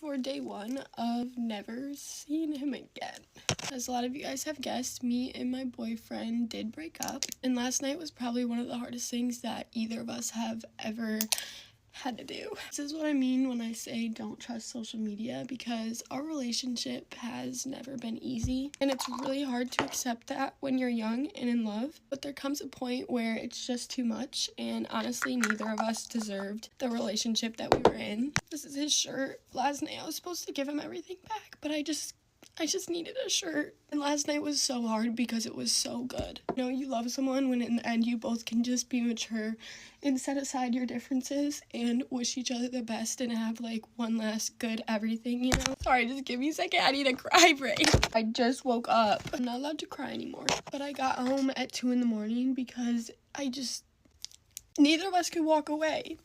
for day one of never seeing him again. As a lot of you guys have guessed, me and my boyfriend did break up, and last night was probably one of the hardest things that either of us have ever had to do. This is what I mean when I say don't trust social media, because our relationship has never been easy, and it's really hard to accept that when you're young and in love, but there comes a point where it's just too much, and honestly neither of us deserved the relationship that we were in. This is his shirt. Last night I was supposed to give him everything back, but I just needed a shirt. And last night was so hard because it was so good. You know, you love someone when in the end you both can just be mature and set aside your differences and wish each other the best and have like one last good everything, you know? Sorry, just give me a second. I need a cry break. I just woke up. I'm not allowed to cry anymore. But I got home at 2 in the morning because neither of us could walk away.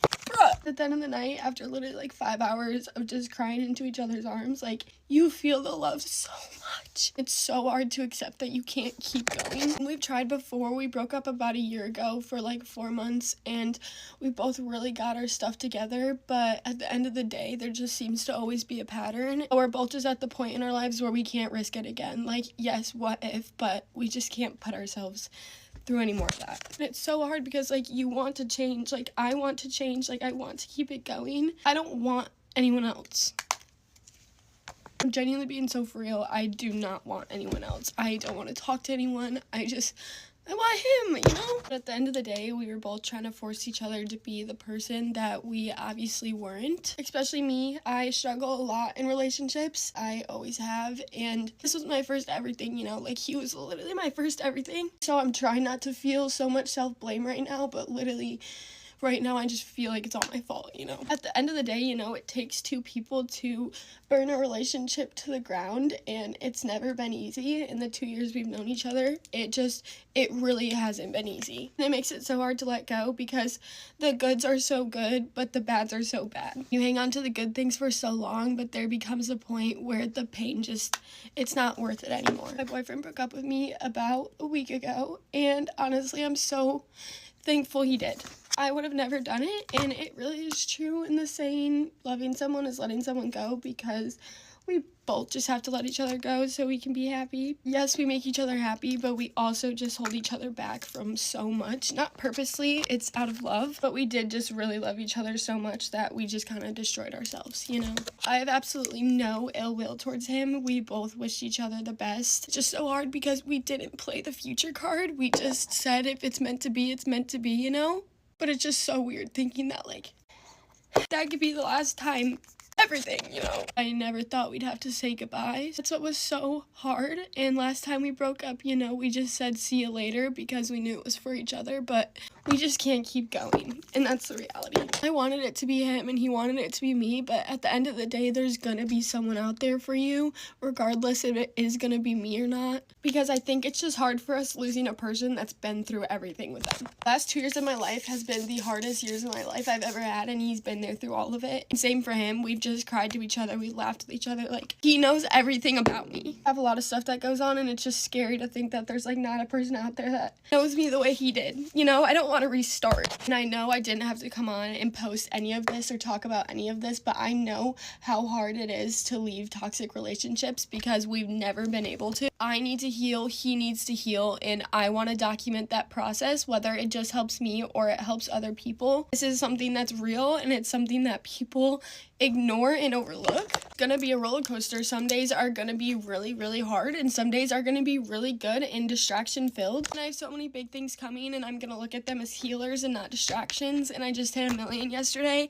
At the end of the night, after literally like 5 hours of just crying into each other's arms, like, you feel the love so much. It's so hard to accept that you can't keep going. We've tried before. We broke up about a year ago for like 4 months, and we both really got our stuff together, but at the end of the day, there just seems to always be a pattern. We're both just at the point in our lives where we can't risk it again. Like, yes, what if, but we just can't put ourselves through any more of that. And it's so hard because like you want to change, like I want to change, like I want to keep it going. I don't want anyone else. I'm genuinely being so for real. I do not want anyone else. I don't want to talk to anyone. I want him, you know? But at the end of the day, we were both trying to force each other to be the person that we obviously weren't. Especially me. I struggle a lot in relationships. I always have. And this was my first everything, you know? Like, he was literally my first everything. So I'm trying not to feel so much self-blame right now, but literally right now I just feel like it's all my fault, you know? At the end of the day, you know, it takes two people to burn a relationship to the ground, and it's never been easy. In the 2 years we've known each other, it really hasn't been easy. And it makes it so hard to let go because the goods are so good, but the bads are so bad. You hang on to the good things for so long, but there becomes a point where the pain it's not worth it anymore. My boyfriend broke up with me about a week ago, and honestly, I'm so thankful he did. I would have never done it, and it really is true in the saying, loving someone is letting someone go, because we both just have to let each other go so we can be happy. Yes, we make each other happy, but we also just hold each other back from so much. Not purposely, it's out of love, but we did just really love each other so much that we just kind of destroyed ourselves, you know? I have absolutely no ill will towards him. We both wished each other the best. It's just so hard because we didn't play the future card. We just said if it's meant to be, it's meant to be, you know? But it's just so weird thinking that, like, that could be the last time everything, you know? I never thought we'd have to say goodbye. That's what was so hard. And last time we broke up, you know, we just said see you later because we knew it was for each other, but we just can't keep going. And that's the reality. I wanted it to be him and he wanted it to be me, but at the end of the day, there's gonna be someone out there for you, regardless if it is gonna be me or not. Because I think it's just hard for us losing a person that's been through everything with them. The last 2 years of my life has been the hardest years of my life I've ever had, and he's been there through all of it. And same for him. We've just cried to each other. We laughed with each other. Like, he knows everything about me. I have a lot of stuff that goes on, and it's just scary to think that there's like not a person out there that knows me the way he did. You know, I don't want to restart. And I know I didn't have to come on and post any of this or talk about any of this, but I know how hard it is to leave toxic relationships because we've never been able to. I need to heal, he needs to heal, and I want to document that process, whether it just helps me or it helps other people. This is something that's real, and it's something that people ignore and overlook. It's gonna be a roller coaster. Some days are gonna be really, really hard, and some days are gonna be really good and distraction filled. And I have so many big things coming, and I'm gonna look at them as healers and not distractions. And I just hit 1 million yesterday,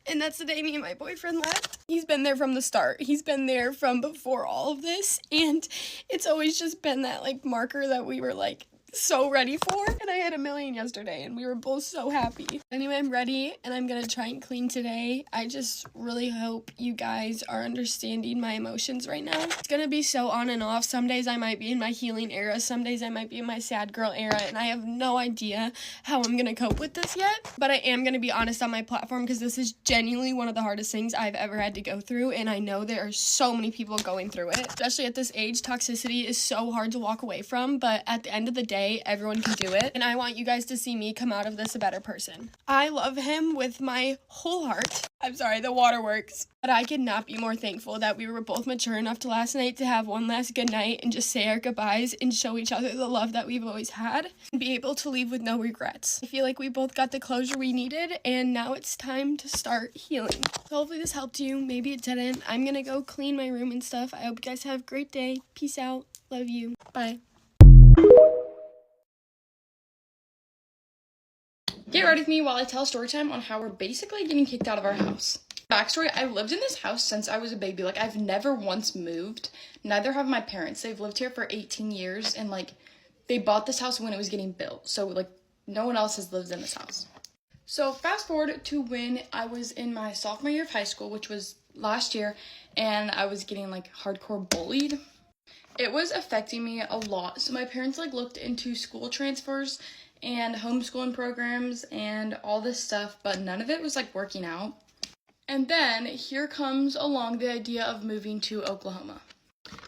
and that's the day me and my boyfriend left. He's been there from the start. He's been there from before all of this, and it's always just been that like marker that we were like so ready for. And I hit 1 million yesterday, and we were both so happy. Anyway, I'm ready, and I'm gonna try and clean today. I just really hope you guys are understanding my emotions right now. It's gonna be so on and off. Some days I might be in my healing era, some days I might be in my sad girl era, and I have no idea how I'm gonna cope with this yet. But I am gonna be honest on my platform because this is genuinely one of the hardest things I've ever had to go through, and I know there are so many people going through it. Especially at this age, toxicity is so hard to walk away from, but at the end of the day, okay. Everyone can do it. And I want you guys to see me come out of this a better person. I love him with my whole heart. I'm sorry, the waterworks. But I could not be more thankful that we were both mature enough to last night to have one last good night and just say our goodbyes and show each other the love that we've always had and be able to leave with no regrets. I feel like we both got the closure we needed, and now it's time to start healing. So hopefully this helped you. Maybe it didn't. I'm gonna go clean my room and stuff. I hope you guys have a great day. Peace out. Love you. Bye. Get ready with me while I tell a story time on how we're basically getting kicked out of our house. Backstory, I lived in this house since I was a baby. Like, I've never once moved. Neither have my parents. They've lived here for 18 years, and, like, they bought this house when it was getting built. So, like, no one else has lived in this house. So, fast forward to when I was in my sophomore year of high school, which was last year, and I was getting, like, hardcore bullied. It was affecting me a lot. So, my parents, like, looked into school transfers and homeschooling programs and all this stuff, but none of it was, like, working out. And then here comes along the idea of moving to Oklahoma.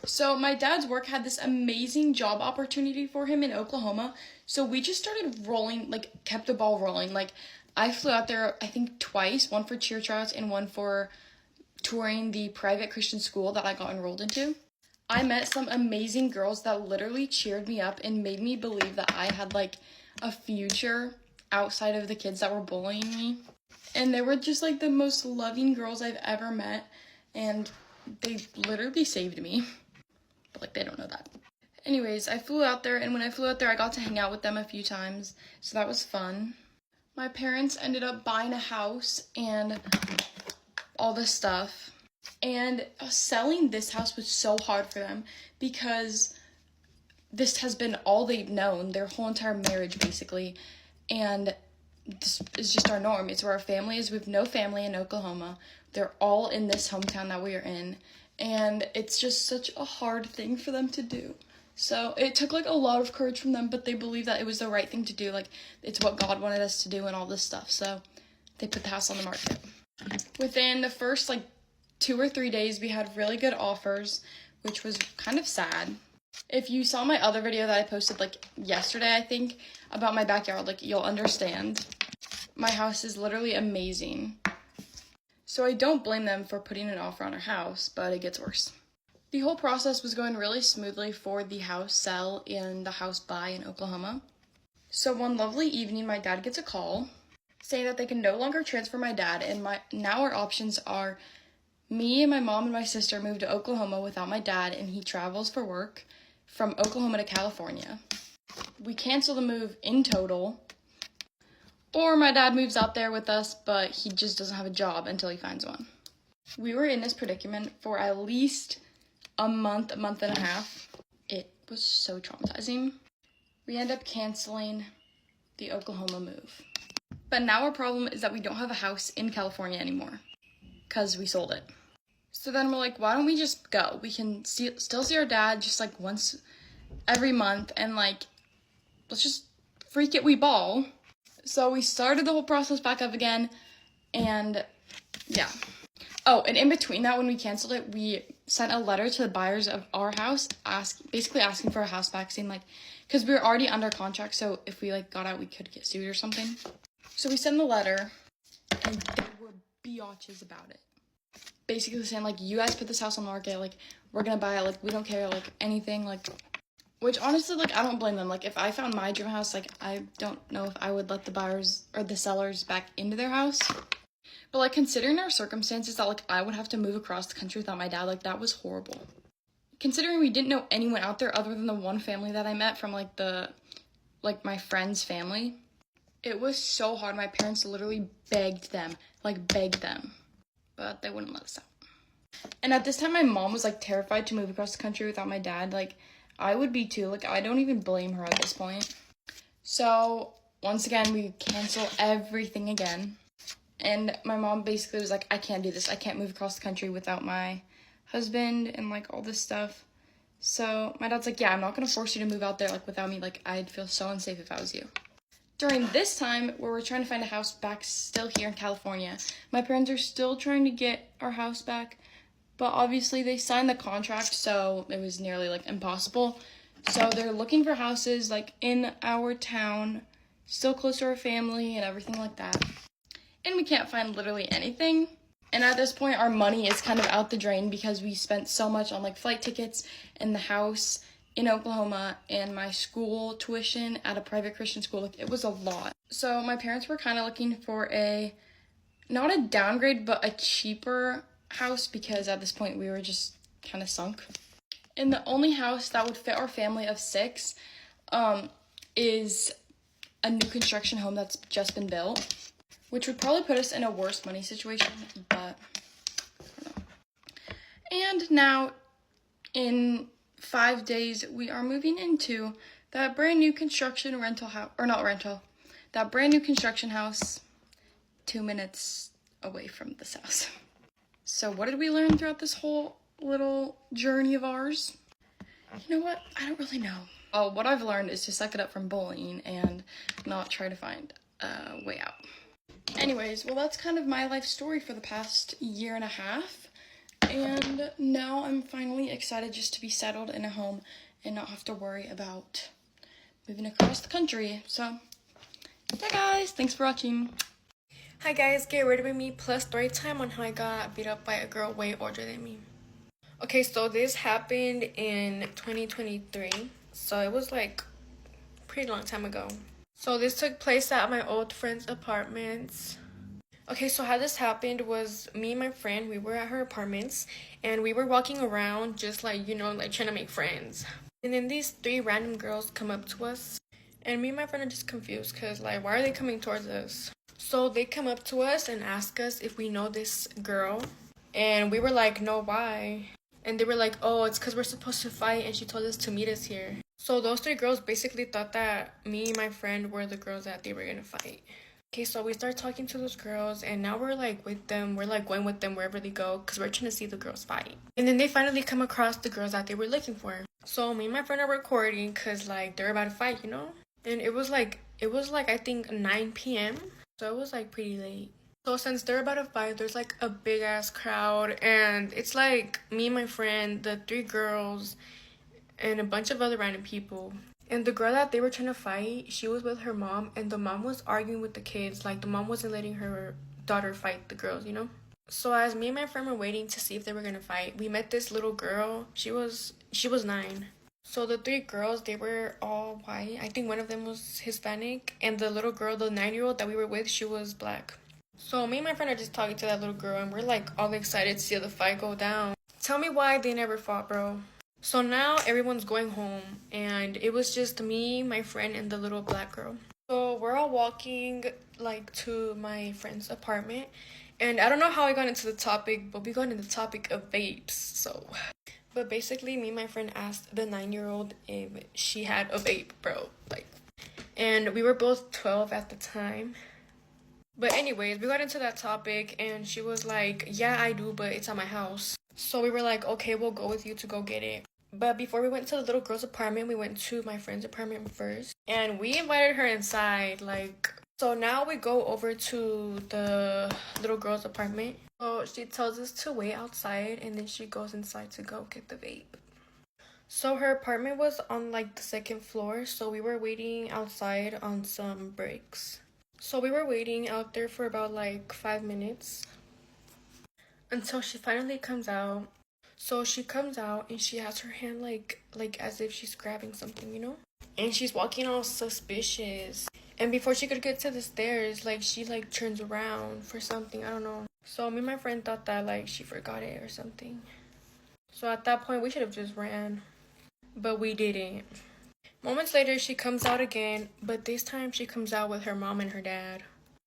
So my dad's work had this amazing job opportunity for him in Oklahoma. So we just started rolling, like, kept the ball rolling. Like, I flew out there, I think, twice, one for cheer tryouts and one for touring the private Christian school that I got enrolled into. I met some amazing girls that literally cheered me up and made me believe that I had, like, a future outside of the kids that were bullying me. And they were just, like, the most loving girls I've ever met, and they literally saved me. But, like, they don't know that. Anyways, I flew out there, and when I flew out there, I got to hang out with them a few times, so that was fun. My parents ended up buying a house and all this stuff, and selling this house was so hard for them because this has been all they've known, their whole entire marriage, basically, and this is just our norm. It's where our family is. We have no family in Oklahoma. They're all in this hometown that we are in. And it's just such a hard thing for them to do. So it took, like, a lot of courage from them, but they believed that it was the right thing to do. Like, it's what God wanted us to do and all this stuff. So they put the house on the market. Within the first, like, 2 or 3 days, we had really good offers, which was kind of sad. If you saw my other video that I posted, like, yesterday, I think, about my backyard, like, you'll understand. My house is literally amazing. So I don't blame them for putting an offer on our house, but it gets worse. The whole process was going really smoothly for the house sell and the house buy in Oklahoma. So one lovely evening, my dad gets a call saying that they can no longer transfer my dad, and now our options are me and my mom and my sister move to Oklahoma without my dad, and he travels for work from Oklahoma to California. We cancel the move in total, or my dad moves out there with us, but he just doesn't have a job until he finds one. We were in this predicament for at least a month and a half. It was so traumatizing. We end up canceling the Oklahoma move. But now our problem is that we don't have a house in California anymore because we sold it. So then we're like, why don't we just go? We can still see our dad just, like, once every month, and, like, let's just freak it, we ball. So we started the whole process back up again, and yeah. Oh, and in between that, when we canceled it, we sent a letter to the buyers of our house, basically asking for a house back, saying, like, because we were already under contract, so if we, like, got out, we could get sued or something. So we sent the letter, and they were biatches about it. Basically saying, like, you guys put this house on the market, like, we're gonna buy it, like, we don't care, like, anything, like, which honestly, like, I don't blame them. Like, if I found my dream house, like, I don't know if I would let the buyers or the sellers back into their house. But, like, considering our circumstances that, like, I would have to move across the country without my dad, like, that was horrible. Considering we didn't know anyone out there other than the one family that I met from, like, my friend's family, it was so hard. My parents literally begged them, but they wouldn't let us out. And at this time, my mom was, like, terrified to move across the country without my dad. Like, I would be too. Like, I don't even blame her at this point. So, once again, we cancel everything again. And my mom basically was like, I can't do this. I can't move across the country without my husband and, like, all this stuff. So, my dad's like, yeah, I'm not going to force you to move out there, like, without me. Like, I'd feel so unsafe if I was you. During this time, where we're trying to find a house back still here in California, my parents are still trying to get our house back, but obviously they signed the contract, so it was nearly, like, impossible So they're looking for houses like in our town, still close to our family and everything like that. And we can't find literally anything. And at this point, our money is kind of out the drain because we spent so much on like flight tickets and the house in Oklahoma and my school tuition at a private Christian school. Like, it was a lot. So my parents were kind of looking for not a downgrade, but a cheaper house because at this point we were just kind of sunk. And the only house that would fit our family of 6 is a new construction home that's just been built, which would probably put us in a worse money situation, but I don't know. And now, in 5 days, we are moving into that brand new construction that brand new construction house 2 minutes away from this house. So what did we learn throughout this whole little journey of ours? You know what? I don't really know. Oh, what I've learned is to suck it up from bullying and not try to find a way out. Anyways, well, that's kind of my life story for the past year and a half. And now I'm finally excited just to be settled in a home and not have to worry about moving across the country. So, yeah, guys, thanks for watching. Hi guys, get rid of me plus story time on how I got beat up by a girl way older than me. Okay, so this happened in 2023. So it was like a pretty long time ago. So this took place at my old friend's apartments. Okay, so how this happened was me and my friend, we were at her apartments and we were walking around just like, like trying to make friends. And then these 3 random girls come up to us and me and my friend are just confused because like, why are they coming towards us? So they come up to us and ask us if we know this girl. And we were like, no, why? And they were like, oh, it's because we're supposed to fight and she told us to meet us here. So those 3 girls basically thought that me and my friend were the girls that they were going to fight. Okay, so we start talking to those girls and now we're like with them. We're like going with them wherever they go because we're trying to see the girls fight. And then they finally come across the girls that they were looking for. So me and my friend are recording because like they're about to fight, And it was like I think 9 p.m. So it was like pretty late. So since they're about to fight, there's like a big ass crowd and it's like me and my friend, the 3 girls, and a bunch of other random people. And the girl that they were trying to fight, she was with her mom and the mom was arguing with the kids. Like the mom wasn't letting her daughter fight the girls, So as me and my friend were waiting to see if they were gonna fight, we met this little girl. She was 9. So the 3 girls, they were all white. I think one of them was Hispanic. And the little girl, the 9-year-old that we were with, she was black. So me and my friend are just talking to that little girl and we're like all excited to see the fight go down. Tell me why they never fought, bro. So now everyone's going home and it was just me, my friend, and the little black girl. So we're all walking like to my friend's apartment. And I don't know how I got into the topic, but we got into the topic of vapes. But basically, me and my friend asked the 9-year-old if she had a vape, bro. And we were both 12 at the time. But anyways, we got into that topic and she was like, yeah, I do, but it's at my house. So we were like, okay, we'll go with you to go get it. But before we went to the little girl's apartment, we went to my friend's apartment first. And we invited her inside, So now we go over to the little girl's apartment. So she tells us to wait outside and then she goes inside to go get the vape. So her apartment was on the 2nd floor, so we were waiting outside on some bricks. So we were waiting out there for about 5 minutes until she finally comes out. So she comes out and she has her hand like as if she's grabbing something, And she's walking all suspicious. And before she could get to the stairs, she turns around for something, I don't know. So me and my friend thought that she forgot it or something. So at that point we should have just ran. But we didn't. Moments later she comes out again, but this time she comes out with her mom and her dad.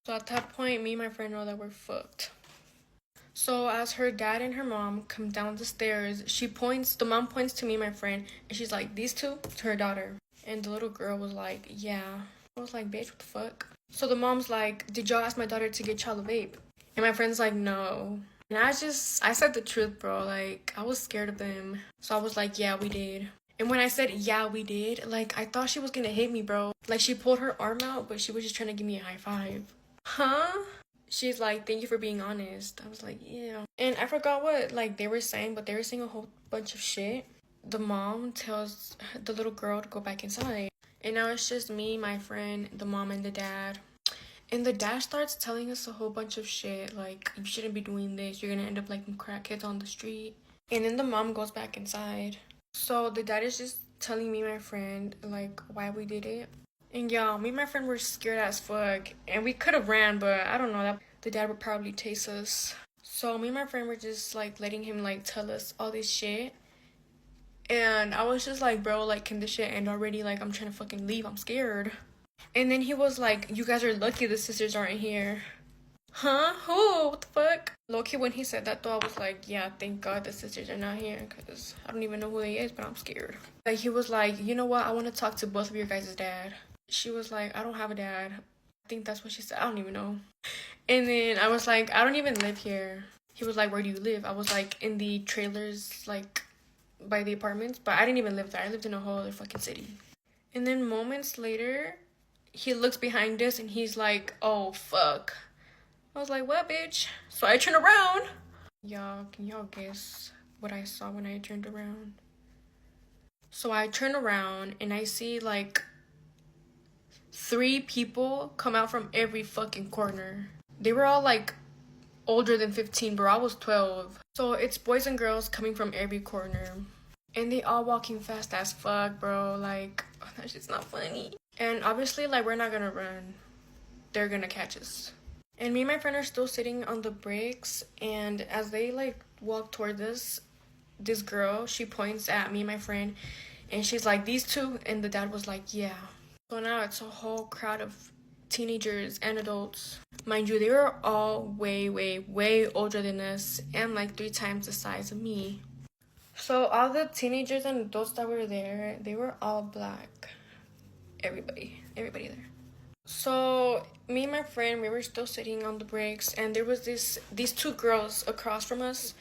So at that point me and my friend know that we're fucked. So as her dad and her mom come down the stairs, the mom points to me and my friend, and she's like, these 2? To her daughter. And the little girl was like, yeah. I was like, bitch, what the fuck? So the mom's like, did y'all ask my daughter to get y'all a vape? And my friend's like, no. And I said the truth, bro. I was scared of them. So I was like, yeah, we did. And when I said, yeah, we did, I thought she was gonna hit me, bro. She pulled her arm out, but she was just trying to give me a high five. Huh? She's like, thank you for being honest. I was like, yeah. And I forgot what, they were saying, but they were saying a whole bunch of shit. the mom tells the little girl to go back inside. And now it's just me, my friend, the mom, and the dad. And the dad starts telling us a whole bunch of shit, like, you shouldn't be doing this, you're gonna end up like crackheads on the street. And then the mom goes back inside. So the dad is just telling me, my friend, like, why we did it. And y'all, me and my friend were scared as fuck. And we could have ran, but I don't know, that the dad would probably chase us. So me and my friend were just like letting him like tell us all this shit. And I was just like, bro, like, can this shit end already? Like, I'm trying to fucking leave. I'm scared. And then he was like, you guys are lucky the sisters aren't here. Huh? Who? What the fuck? Low-key, when he said that, though, I was like, yeah, thank God the sisters are not here. Because I don't even know who they is, but I'm scared. Like, he was like, you know what? I want to talk to both of your guys' dad. She was like, I don't have a dad. I think that's what she said. I don't even know. And then I was like, I don't even live here. He was like, where do you live? I was like, in the trailers, like, by the apartments, but I didn't even live there. I lived in a whole other fucking city. And then moments later, he looks behind us and he's like, oh fuck. I was like, what, bitch? So I turn around. Y'all, can y'all guess what I saw when I turned around? So I turn around and I see like 3 people come out from every fucking corner. They were all like older than 15, bro. I was 12. So it's boys and girls coming from every corner. And they all walking fast as fuck, bro. Like, oh, that shit's not funny. And obviously, like, we're not gonna run. They're gonna catch us. And me and my friend are still sitting on the bricks. And as they, like, walk toward us, this girl, she points at me and my friend. And she's like, these two. And the dad was like, yeah. So now it's a whole crowd of teenagers and adults. Mind you, they were all way, way, way older than us and like 3 times the size of me. So all the teenagers and adults that were there, they were all black. Everybody there. So me and my friend, we were still sitting on the bricks, and there was these 2 girls across from us.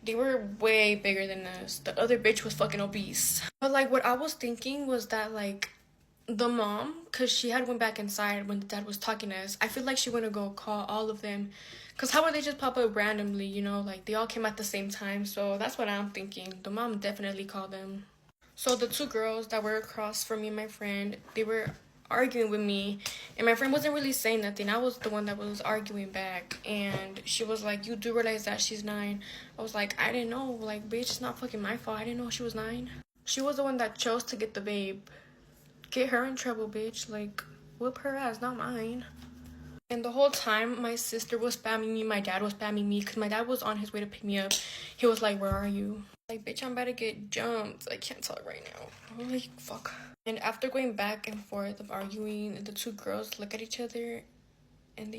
They were way bigger than us. The other bitch was fucking obese. But like what I was thinking was that like the mom, because she had went back inside when the dad was talking to us, I feel like she went to go call all of them, because how would they just pop up randomly, you know, like they all came at the same time. So that's what I'm thinking. The mom definitely called them. So the 2 girls that were across from me and my friend, they were arguing with me, and my friend wasn't really saying nothing. I was the one that was arguing back, and she was like, you do realize that she's 9? I was like, I didn't know. Like, bitch, it's not fucking my fault. I didn't know she was 9. She was the one that chose to get the babe. Get her in trouble, bitch. Like, whoop her ass, not mine. And the whole time, my sister was spamming me, my dad was spamming me, because my dad was on his way to pick me up. He was like, where are you? Like, bitch, I'm about to get jumped. I can't talk right now. I'm like, fuck. And after going back and forth of arguing, the 2 girls look at each other, and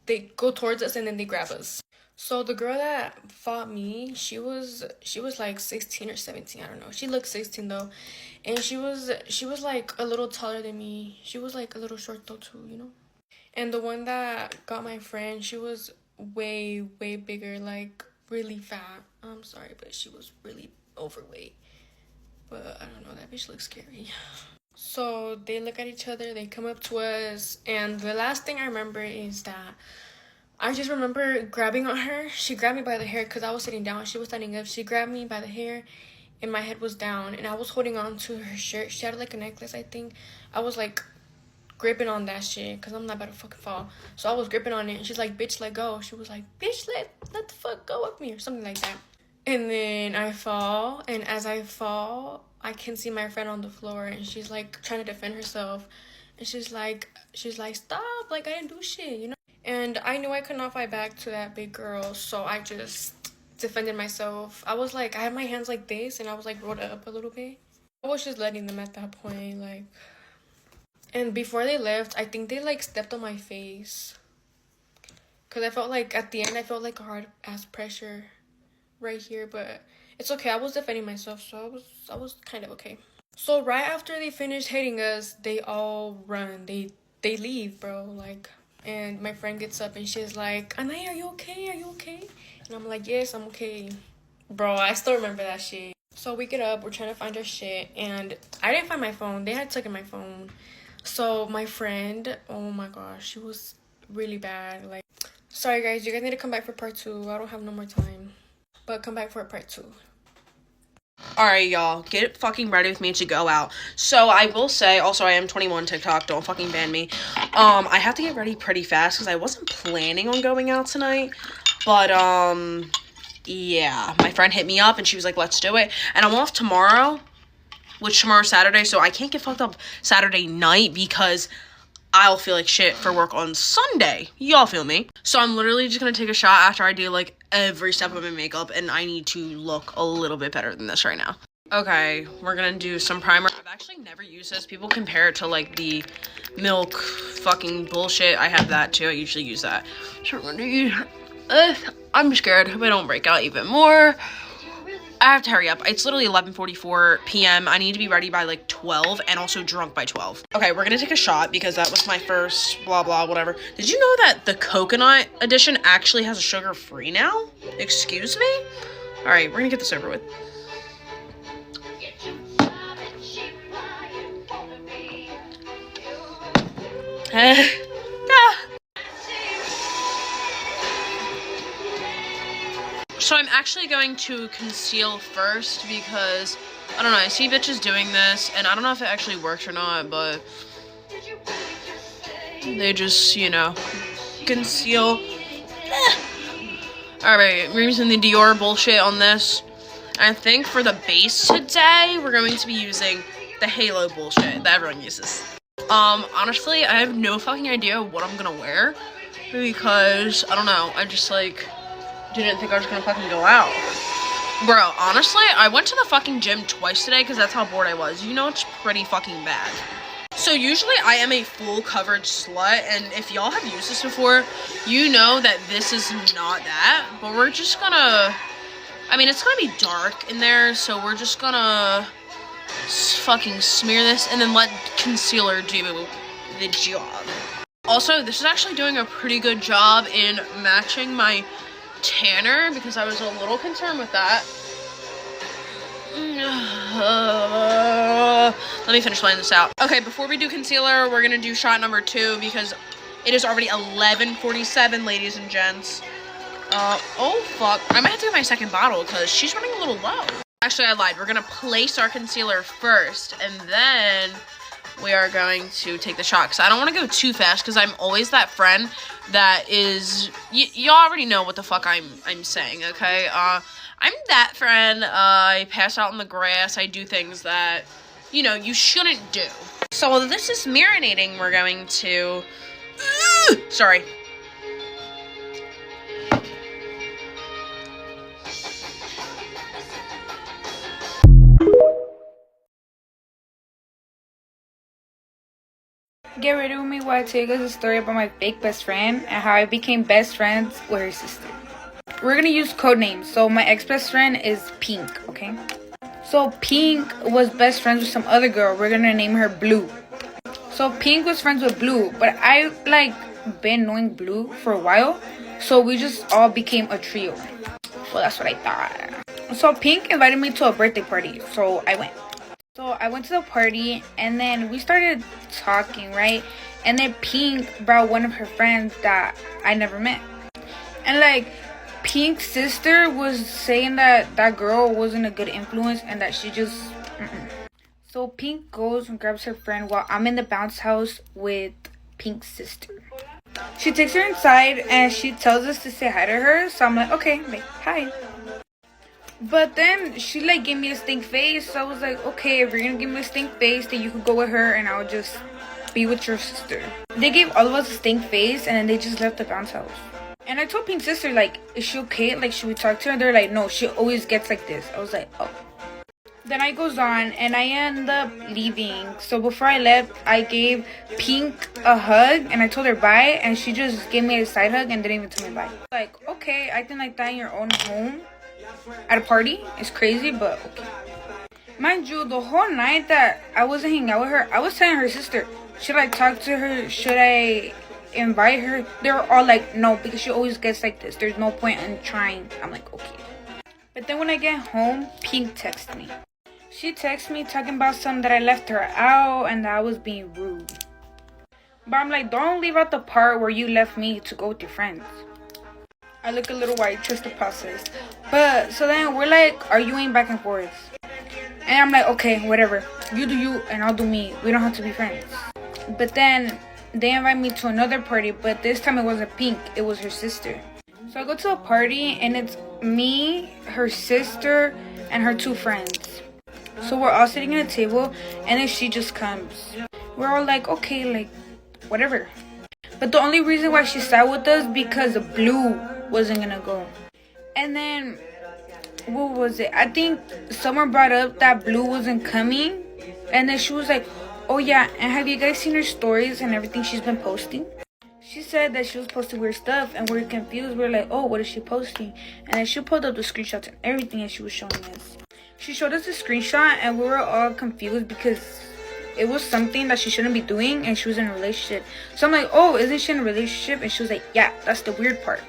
they go towards us, and then they grab us. So the girl that fought me, she was like 16 or 17, I don't know. She looked 16 though. And she was like a little taller than me. She was like a little short though too, you know. And the one that got my friend, she was way, way bigger, like really fat. I'm sorry, but she was really overweight. But I don't know, that bitch looks scary. So they look at each other, they come up to us, and the last thing I remember is that I just remember grabbing on her. She grabbed me by the hair because I was sitting down. She was standing up. She grabbed me by the hair, and my head was down, and I was holding on to her shirt. She had like a necklace, I think. I was like gripping on that shit because I'm not about to fucking fall. So I was gripping on it, and she's like, bitch, let go. She was like, bitch, let the fuck go of me, or something like that. And then I fall, and as I fall, I can see my friend on the floor, and she's like trying to defend herself. And she's like, stop, like I didn't do shit, you know? And I knew I could not fight back to that big girl, so I just defended myself. I was like, I had my hands like this, and I was like rolled up a little bit. I was just letting them at that point, like. And before they left, I think they like stepped on my face, because I felt like at the end I felt like a hard ass pressure right here, but it's okay. I was defending myself, so I was kind of okay. So right after they finished hitting us, they all run. They leave, bro, like. And my friend gets up and she's like, Anaya, are you okay? Are you okay? And I'm like, yes, I'm okay. Bro, I still remember that shit. So we get up, we're trying to find our shit, and I didn't find my phone. They had taken my phone. So my friend, oh my gosh, she was really bad. Like, sorry guys, you guys need to come back for part 2. I don't have no more time. But come back for part 2. Alright, y'all, get fucking ready with me to go out. So, I will say, also, I am 21 TikTok, don't fucking ban me. I have to get ready pretty fast, because I wasn't planning on going out tonight. But, yeah, my friend hit me up, and she was like, let's do it. And I'm off tomorrow, which tomorrow's Saturday, so I can't get fucked up Saturday night, because I'll feel like shit for work on Sunday. Y'all feel me? So I'm literally just gonna take a shot after I do like every step of my makeup, and I need to look a little bit better than this right now. Okay, we're gonna do some primer. I've actually never used this. People compare it to like the milk fucking bullshit. I have that too. I usually use that. So I'm gonna use I'm scared if I don't break out even more. I have to hurry up. It's literally 11:44 p.m. I need to be ready by like 12 and also drunk by 12. Okay, we're gonna take a shot because that was my first blah blah whatever. Did you know that the coconut edition actually has a sugar-free now? Excuse me? All right, we're gonna get this over with. So I'm actually going to conceal first because, I don't know, I see bitches doing this, and I don't know if it actually works or not, but they just, you know, conceal. Alright, we're using the Dior bullshit on this. I think for the base today, we're going to be using the Halo bullshit that everyone uses. Honestly, I have no fucking idea what I'm gonna wear because, I don't know, I just, like, didn't think I was gonna fucking go out. Bro, honestly, I went to the fucking gym twice today because that's how bored I was. You know, it's pretty fucking bad. So usually I am a full coverage slut, and if y'all have used this before, you know that this is not that, but we're just gonna, I mean, it's gonna be dark in there, so we're just gonna fucking smear this and then let concealer do the job. Also, this is actually doing a pretty good job in matching my tanner because I was a little concerned with that. Let me finish laying this out. Okay, before we do concealer, we're gonna do shot number 2 because it is already 11:47, ladies and gents. Oh fuck, I might have to get my second bottle because she's running a little low. Actually, I lied. We're gonna place our concealer first, and then we are going to take the shot because I don't want to go too fast because I'm always that friend that is, y'all already know what the fuck I'm saying, okay? I'm that friend. I pass out in the grass. I do things that, you know, you shouldn't do. So while this is marinating, we're going to, sorry. Get ready with me while I tell you guys a story about my fake best friend and how I became best friends with her sister. We're gonna use code names. So my ex-best friend is Pink, okay? So Pink was best friends with some other girl. We're gonna name her Blue. So Pink was friends with Blue, but I been knowing Blue for a while. So we just all became a trio. Well, that's what I thought. So Pink invited me to a birthday party, so I went. So I went to the party, and then we started talking, right? And then Pink brought one of her friends that I never met. And, like, Pink's sister was saying that that girl wasn't a good influence and that she just... So Pink goes and grabs her friend while I'm in the bounce house with Pink's sister. She takes her inside, and she tells us to say hi to her. So I'm like, okay, like, hi. But then she gave me a stink face. So I was like, okay, if you're gonna give me a stink face, then you could go with her and I'll just be with your sister. They gave all of us a stink face and then they just left the bounce house. And I told Pink's sister, is she okay? Should we talk to her? And they're like, no, she always gets like this. I was like, oh. The night goes on and I end up leaving. So before I left, I gave Pink a hug and I told her bye. And she just gave me a side hug and didn't even tell me bye. Okay, acting like that in your own home at a party is crazy, but okay. Mind you, the whole night that I wasn't hanging out with her, I was telling her sister, should I talk to her? Should I invite her? They were all like, no, because she always gets like this. There's no point in trying. I'm like, okay. But then when I get home, Pink texts me. She texts me talking about something that I left her out and that I was being rude. But I'm like, don't leave out the part where you left me to go with your friends. I look a little white, trust the process. But so then we're arguing back and forth. And I'm like, okay, whatever. You do you and I'll do me. We don't have to be friends. But then they invite me to another party, but this time it wasn't Pink. It was her sister. So I go to a party and it's me, her sister, and her 2 friends. So we're all sitting at a table and then she just comes. We're all like, okay, like, whatever. But the only reason why she sat with us because Blue wasn't gonna go. And then, what was it? I think someone brought up that Blue wasn't coming. And then she was like, oh yeah, and have you guys seen her stories and everything she's been posting? She said that she was posting weird stuff and we're confused. We're like, oh, what is she posting? And then she pulled up the screenshots and everything that she was showing us. She showed us a screenshot and we were all confused because it was something that she shouldn't be doing and she was in a relationship. So I'm like, oh, isn't she in a relationship? And she was like, yeah, that's the weird part.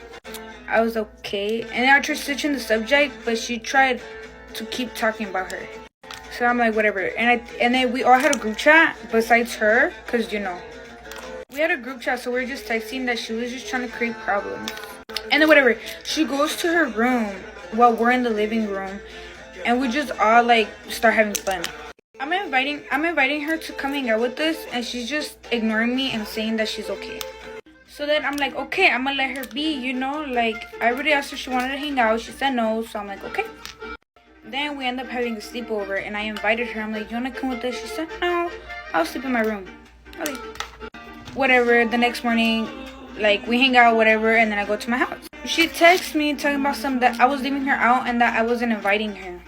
I was okay. And then I tried switching the subject, but she tried to keep talking about her. So I'm like, whatever. And then we all had a group chat besides her, because, you know, we had a group chat, so we were just texting that she was just trying to create problems. And then whatever, she goes to her room while we're in the living room, and we just all like start having fun. I'm inviting her to come hang out with us, and she's just ignoring me and saying that she's okay. So then I'm like, okay, I'm gonna let her be, you know, like I already asked her if she wanted to hang out. She said no, so I'm like, okay. Then we end up having a sleepover, and I invited her. I'm like, you wanna come with us? She said no, I'll sleep in my room. Okay. Whatever. The next morning, like we hang out, whatever, and then I go to my house. She texts me talking about something that I was leaving her out and that I wasn't inviting her.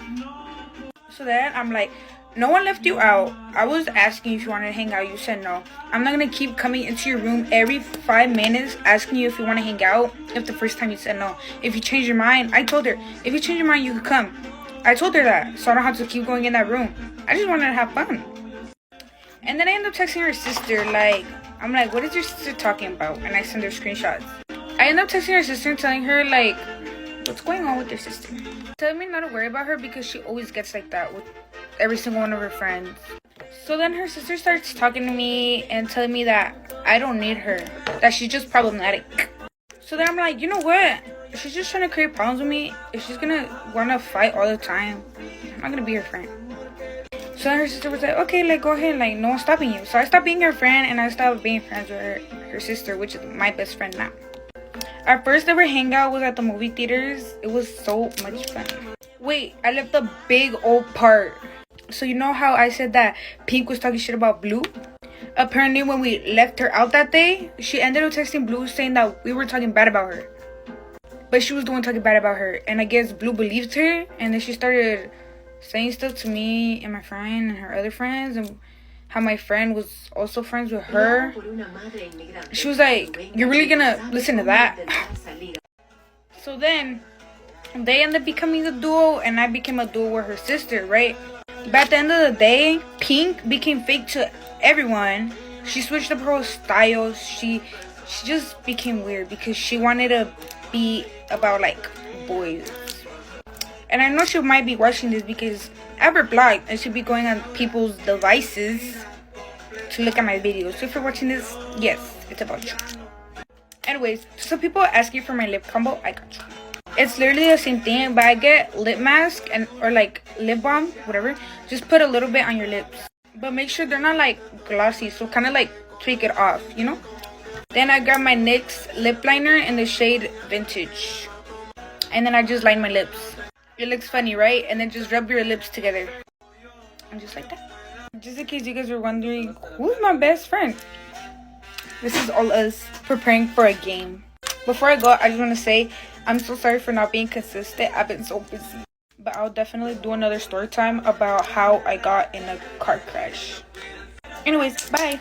So then I'm like, no one left you out. I was asking if you wanted to hang out. You said no. I'm not gonna keep coming into your room every 5 minutes asking you if you want to hang out if the first time you said no. If you change your mind, I told her, if you change your mind, you could come. I told her that, so I don't have to keep going in that room. I just wanted to have fun. And then I end up texting her sister, like, I'm like, what is your sister talking about? And I send her screenshots. I end up texting her sister and telling her, like, what's going on with your sister? Telling me not to worry about her because she always gets like that with every single one of her friends. So then her sister starts talking to me and telling me that I don't need her, that she's just problematic. So then I'm like, you know what? She's just trying to create problems with me. If she's gonna wanna fight all the time, I'm not gonna be her friend. So then her sister was like, okay, like, go ahead, like, no one's stopping you. So I stopped being her friend and I stopped being friends with her sister, which is my best friend now. Our first ever hangout was at the movie theaters. It was so much fun. Wait, I left a big old part. So you know how I said that Pink was talking shit about Blue? Apparently when we left her out that day, she ended up texting Blue saying that we were talking bad about her. But she was the one talking bad about her. And I guess Blue believed her. And then she started saying stuff to me and my friend and her other friends. And how my friend was also friends with her. She was like, you're really gonna listen to that? So then they ended up becoming a duo. And I became a duo with her sister, right? But at the end of the day, Pink became fake to everyone. She switched up her whole style. She just became weird because she wanted to be about like boys. And I know she might be watching this because I have her blocked and she'll be going on people's devices to look at my videos. So if you're watching this, yes, it's about you. Anyways, some people ask you for my lip combo. I got you. It's literally the same thing, but I get lip mask and or like lip balm, whatever. Just put a little bit on your lips, but make sure they're not like glossy, so kind of like tweak it off, you know. Then I grab my NYX lip liner in the shade Vintage, and then I just line my lips. It looks funny, right? And then just rub your lips together, and just like that. Just in case you guys were wondering, who's my best friend? This is all us preparing for a game. Before I go, I just want to say I'm so sorry for not being consistent. I've been so busy. But I'll definitely do another story time about how I got in a car crash. Anyways, bye.